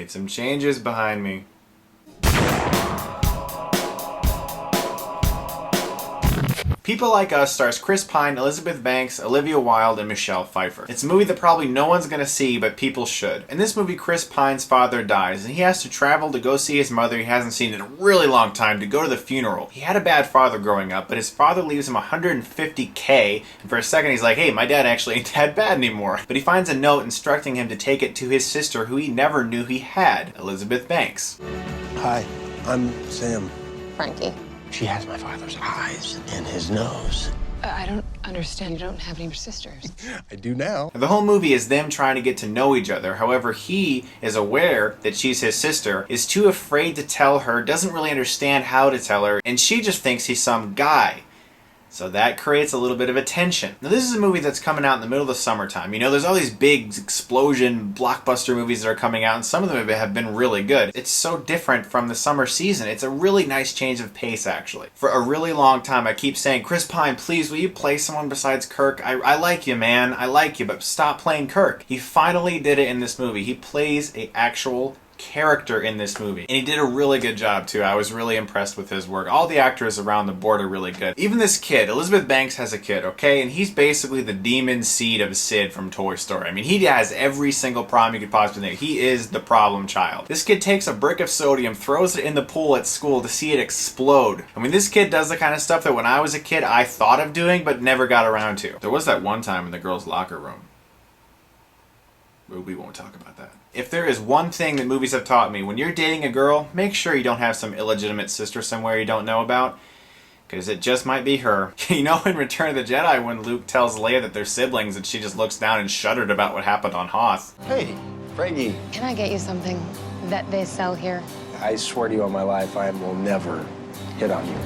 Made some changes behind me. People Like Us stars Chris Pine, Elizabeth Banks, Olivia Wilde, and Michelle Pfeiffer. It's a movie that probably no one's gonna see, but people should. In this movie, Chris Pine's father dies, and he has to travel to go see his mother he hasn't seen in a really long time to go to the funeral. He had a bad father growing up, but his father leaves him $150K, and for a second he's like, hey, my dad actually ain't that bad anymore. But he finds a note instructing him to take it to his sister who he never knew he had, Elizabeth Banks. Hi, I'm Sam. Frankie. She has my father's eyes and his nose. I don't understand. You don't have any sisters. I do now. The whole movie is them trying to get to know each other. However, he is aware that she's his sister, is too afraid to tell her, doesn't really understand how to tell her, and she just thinks he's some guy. So that creates a little bit of a tension. Now this is a movie that's coming out in the middle of the summertime. You know, there's all these big explosion blockbuster movies that are coming out, and some of them have been really good. It's so different from the summer season. It's a really nice change of pace, actually. For a really long time, I keep saying, Chris Pine, please, will you play someone besides Kirk? I like you, man. I like you, but stop playing Kirk. He finally did it in this movie. He plays an actual character in this movie, and he did a really good job too. I was really impressed with his work. All the actors around the board are really good. Even this kid, Elizabeth Banks has a kid, okay, and he's basically the demon seed of Sid from Toy Story. I mean, he has every single problem you could possibly think. He is the problem child. This kid takes a brick of sodium, throws it in the pool at school to see it explode. I mean, this kid does the kind of stuff that when I was a kid I thought of doing but never got around to. There was that one time in the girls' locker room. We won't talk about that. If there is one thing that movies have taught me, when you're dating a girl, make sure you don't have some illegitimate sister somewhere you don't know about, because it just might be her. You know in Return of the Jedi when Luke tells Leia that they're siblings and she just looks down and shuddered about what happened on Hoth. Hey, Frankie. Can I get you something that they sell here? I swear to you on my life, I will never hit on you.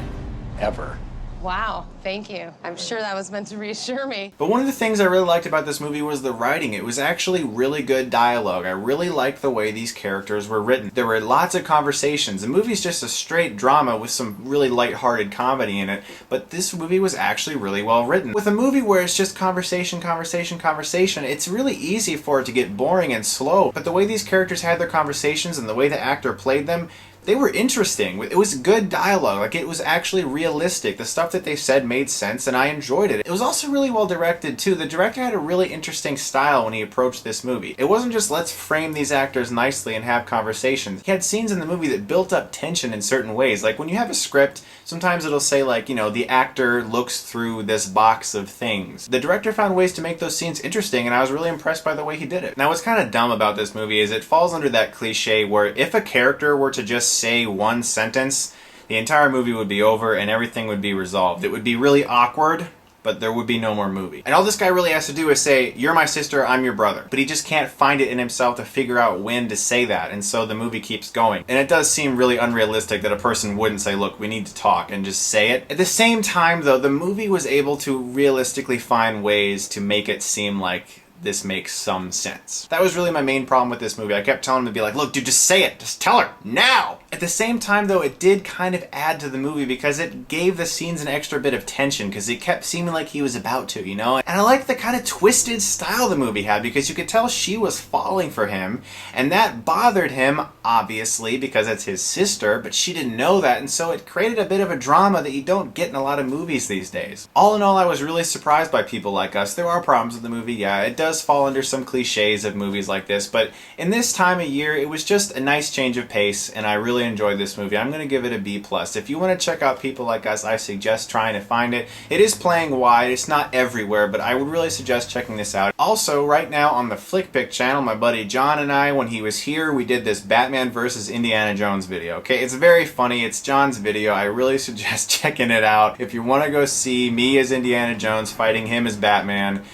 Ever. Wow, thank you. I'm sure that was meant to reassure me. But one of the things I really liked about this movie was the writing. It was actually really good dialogue. I really liked the way these characters were written. There were lots of conversations. The movie's just a straight drama with some really lighthearted comedy in it, but this movie was actually really well written. With a movie where it's just conversation, conversation, conversation, it's really easy for it to get boring and slow. But the way these characters had their conversations and the way the actor played them, they were interesting. It was good dialogue. Like, it was actually realistic. The stuff that they said made sense, and I enjoyed it. It was also really well directed, too. The director had a really interesting style when he approached this movie. It wasn't just, let's frame these actors nicely and have conversations. He had scenes in the movie that built up tension in certain ways. Like, when you have a script, sometimes it'll say, like, you know, the actor looks through this box of things. The director found ways to make those scenes interesting, and I was really impressed by the way he did it. Now, what's kind of dumb about this movie is it falls under that cliche where if a character were to just say one sentence, the entire movie would be over and everything would be resolved. It would be really awkward, but there would be no more movie. And all this guy really has to do is say, you're my sister, I'm your brother. But he just can't find it in himself to figure out when to say that, and so the movie keeps going. And it does seem really unrealistic that a person wouldn't say, look, we need to talk, and just say it. At the same time, though, the movie was able to realistically find ways to make it seem like this makes some sense. That was really my main problem with this movie. I kept telling him to be like, look, dude, just say it. Just tell her. Now! At the same time, though, it did kind of add to the movie because it gave the scenes an extra bit of tension because it kept seeming like he was about to, you know? And I like the kind of twisted style the movie had because you could tell she was falling for him, and that bothered him, obviously, because it's his sister, but she didn't know that, and so it created a bit of a drama that you don't get in a lot of movies these days. All in all, I was really surprised by People Like Us. There are problems with the movie, yeah. It does fall under some cliches of movies like this, but in this time of year, it was just a nice change of pace, and I really enjoyed this movie. I'm going to give it a B+. If you want to check out People Like Us, I suggest trying to find it. It is playing wide. It's not everywhere, but I would really suggest checking this out. Also, right now on the FlickPick channel, my buddy John and I, when he was here, we did this Batman vs. Indiana Jones video, okay? It's very funny. It's John's video. I really suggest checking it out. If you want to go see me as Indiana Jones fighting him as Batman,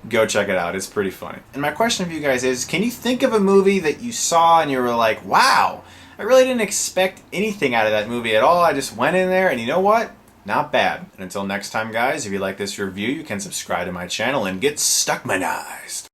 go check it out. It's pretty funny. And my question for you guys is, can you think of a movie that you saw and you were like, wow, I really didn't expect anything out of that movie at all. I just went in there and you know what? Not bad. And until next time, guys, if you like this review, you can subscribe to my channel and get Stuckmanized.